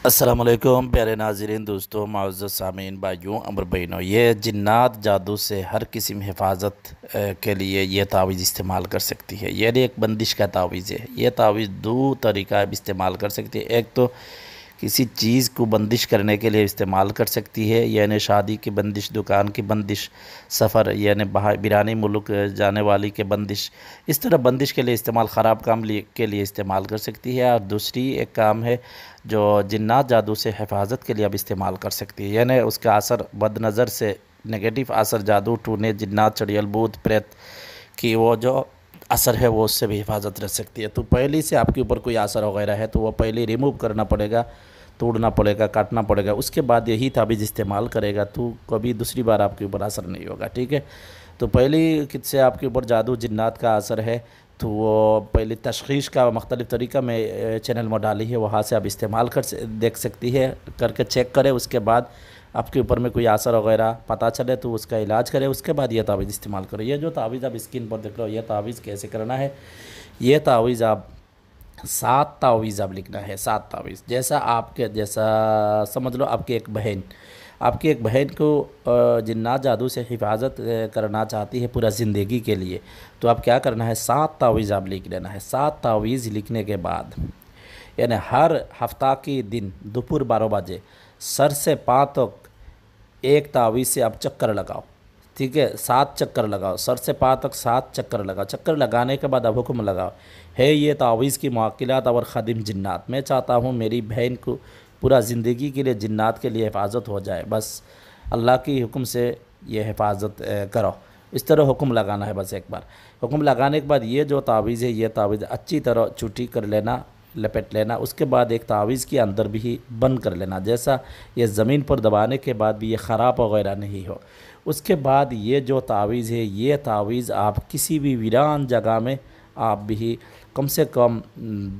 अस्सलाम वालेकुम प्यारे नाज़रीन, दोस्तों, मुअज़्ज़ज़ सामीन, भाइयों, अमर बहनों। ये जिन्नात जादू से हर किस्म हिफाजत के लिए ये तावीज़ इस्तेमाल कर सकती है। ये एक बंदिश का तावीज़ है। ये तावीज़ दो तरीका इस्तेमाल कर सकती है। एक तो किसी चीज़ को बंदिश करने के लिए इस्तेमाल कर सकती है, यानी शादी की बंदिश, दुकान की बंदिश, सफ़र यानी बाहर बिरानी मुल्क जाने वाली के बंदिश, इस तरह बंदिश के लिए इस्तेमाल, ख़राब काम के लिए इस्तेमाल कर सकती है। और दूसरी एक काम है जो जिन्नात जादू से हिफाजत के लिए अब इस्तेमाल कर सकती है, यानी उसका असर बदनज़र से नेगेटिव असर, जादू टूने, जिन्नात, चड़ियल, भूत प्रेत की वो जो असर है वो उससे भी हिफाजत रह सकती है। तो पहले से आपके ऊपर कोई असर वगैरह है तो वो पहले रिमूव करना पड़ेगा, तोड़ना पड़ेगा, काटना पड़ेगा, उसके बाद यही ताबीज़ इस्तेमाल करेगा तो कभी दूसरी बार आपके ऊपर असर नहीं होगा। ठीक है, तो पहले किससे आपके ऊपर जादू जिन्नात का असर है तो वो पहले तशख़ीस का मुख्तलिफ़ तरीक़ा में चैनल में डाली है, वहाँ से आप इस्तेमाल देख सकती है, करके चेक करें। उसके बाद आपके ऊपर में कोई असर वगैरह पता चले तो उसका इलाज करें, उसके बाद ये तावीज़ इस्तेमाल करें। ये जो तावीज़ आप स्क्रीन पर देख रहे हो, ये तावीज़ कैसे करना है, ये तावीज़ आप 7 तावीज़ आप लिखना है। 7 तावीज़ जैसा समझ लो आपकी एक बहन को जिन्नात जादू से हिफाजत करना चाहती है पूरा ज़िंदगी के लिए, तो आप क्या करना है, 7 तावीज़ आप लिख लेना है। 7 तावीज़ लिखने के बाद यानी हर हफ्ता के दिन दोपहर 12 बजे सर से पाँव तक एक तावीज़ से आप चक्कर लगाओ। ठीक है, 7 चक्कर लगाओ, सर से पाँव तक 7 चक्कर लगाओ। चक्कर लगाने के बाद अब हुक्म लगाओ, है ये तावीज़ की मुअक्किलात और ख़ादिम जिन्नात, मैं चाहता हूँ मेरी बहन को पूरा ज़िंदगी के लिए जिन्नात के लिए हिफाजत हो जाए, बस अल्लाह की हुक्म से ये हिफाजत करो। इस तरह हुक्म लगाना है बस एक बार। हुक्म लगाने के बाद ये जो तावीज़ है, ये तावीज़ अच्छी तरह छुट्टी कर लेना, लपेट लेना। उसके बाद एक तावीज़ के अंदर भी बंद कर लेना, जैसा ये ज़मीन पर दबाने के बाद भी ये ख़राब वगैरह नहीं हो। उसके बाद ये जो तावीज़ है, ये तावीज़ आप किसी भी वीरान जगह में आप भी कम से कम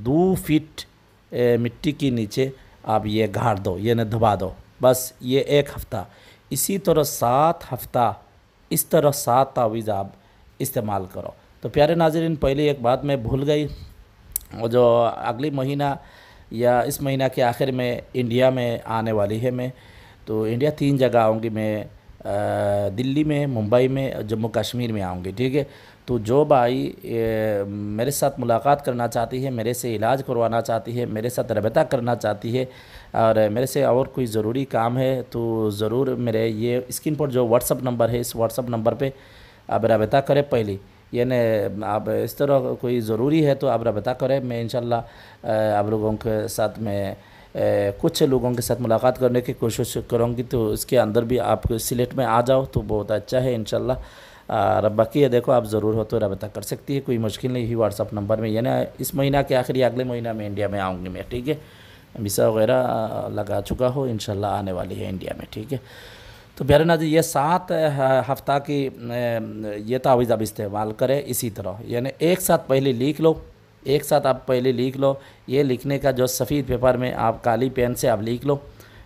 2 फीट मिट्टी के नीचे आप ये गाड़ दो, ये न दबा दो, बस ये 1 हफ़्ता। इसी तरह 7 हफ़्ता इस तरह 7 तावीज़ आप इस्तेमाल करो। तो प्यारे नाज़रीन, पहले एक बात मैं भूल गई, और जो अगली महीना या इस महीना के आखिर में इंडिया में आने वाली है मैं, तो इंडिया 3 जगह आऊँगी मैं, दिल्ली में, मुंबई में, जम्मू कश्मीर में आऊँगी। ठीक है, तो जो भाई मेरे साथ मुलाकात करना चाहती है, मेरे से इलाज करवाना चाहती है, मेरे साथ रबता करना चाहती है और मेरे से और कोई ज़रूरी काम है तो ज़रूर मेरे ये स्क्रीन पर जो व्हाट्सअप नंबर है, इस व्हाट्सअप नंबर पे आप रबता करें पहले। यानी आप इस तरह कोई ज़रूरी है तो आप रबता करें, मैं इंशाल्लाह आप लोगों के साथ में कुछ लोगों के साथ मुलाकात करने की कोशिश करूँगी, तो इसके अंदर भी आप सिलेक्ट में आ जाओ तो बहुत अच्छा है इंशाल्लाह। और बाकी ये देखो, आप ज़रूर हो तो रब्ता कर सकती है, कोई मुश्किल नहीं ही व्हाट्सअप नंबर में। यानी इस महीना के आखिर या अगले महीना में इंडिया में आऊँगी मैं। ठीक है, वीसा वगैरह लगा चुका हो, इंशाल्लाह आने वाली है इंडिया में। ठीक है, तो प्यारे नाज़रीन, ये 7 हफ़्ता की ये तावीज़ आप इस्तेमाल करें इसी तरह, यानी एक साथ पहले लिख लो, एक साथ आप पहले लिख लो। ये लिखने का जो सफ़ेद पेपर में आप काली पेन से आप लिख लो।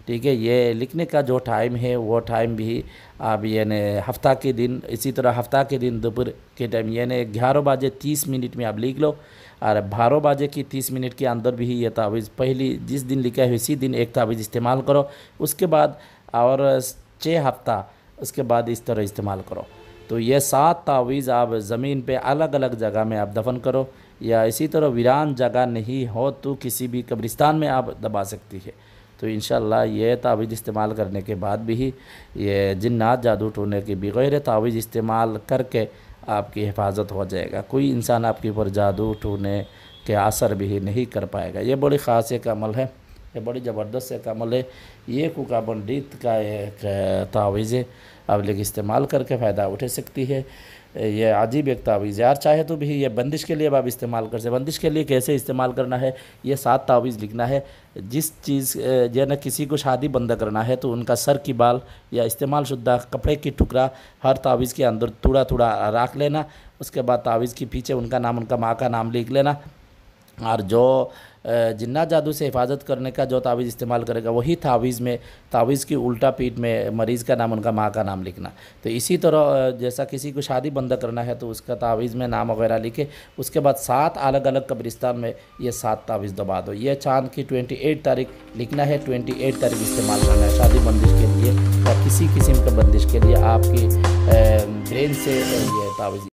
ठीक है, ये लिखने का जो टाइम है वो टाइम भी आप यानी हफ्ता के दिन, इसी तरह हफ्ता के दिन दोपहर के टाइम यानी 11 बजे 30 मिनट में आप लिख लो, और 12 बजे की 30 मिनट के अंदर भी ये तावीज़ पहली जिस दिन लिखा है उसी दिन एक तावीज़ इस्तेमाल करो। उसके बाद और 6 हफ्ता उसके बाद इस तरह इस्तेमाल करो। तो ये 7 तावीज़ आप ज़मीन पे अलग अलग जगह में आप दफन करो, या इसी तरह वीरान जगह नहीं हो तो किसी भी कब्रिस्तान में आप दबा सकती है। तो इंशाल्लाह ये तावीज़ इस्तेमाल करने के बाद भी ये जिन्नात जादू टोने के बगैर तावीज़ इस्तेमाल करके आपकी हिफाजत हो जाएगा। कोई इंसान आपके ऊपर जादू टोने के असर भी नहीं कर पाएगा। ये बड़ी ख़ास एक अमल है, ये बड़ी ज़बरदस्त एक अमल है। ये कुकाबंडीत का एक तावीज़ है, आप लोग इस्तेमाल करके फ़ायदा उठा सकती है। ये अजीब एक तावीज़ यार, चाहे तो भी ये बंदिश के लिए अब आप इस्तेमाल कर सकते। बंदिश के लिए कैसे इस्तेमाल करना है, ये 7 तावीज़ लिखना है। जिस चीज़ जो ना किसी को शादी बंद करना है तो उनका सर की बाल या इस्तेमाल शुद्धा कपड़े की टुकड़ा हर तावीज़ के अंदर थोड़ा थोड़ा रख लेना। उसके बाद तावीज़ के पीछे उनका नाम, उनका माँ का नाम लिख लेना। और जो जिन्नात जादू से हिफाजत करने का जो तावीज़ इस्तेमाल करेगा वही तावीज़ की उल्टा पीठ में मरीज़ का नाम, उनका माँ का नाम लिखना। तो इसी तरह जैसा किसी को शादी बंद करना है तो उसका तावीज़ में नाम वगैरह लिखे, उसके बाद 7 अलग अलग कब्रिस्तान में ये 7 तावीज़ दबा दो। ये चाँद की 28 तारीख लिखना है, 28 तारीख इस्तेमाल करना है शादी बंदिश के लिए, और किसी किस्म के बंदिश के लिए आपकी ब्रेन से ये तावीज़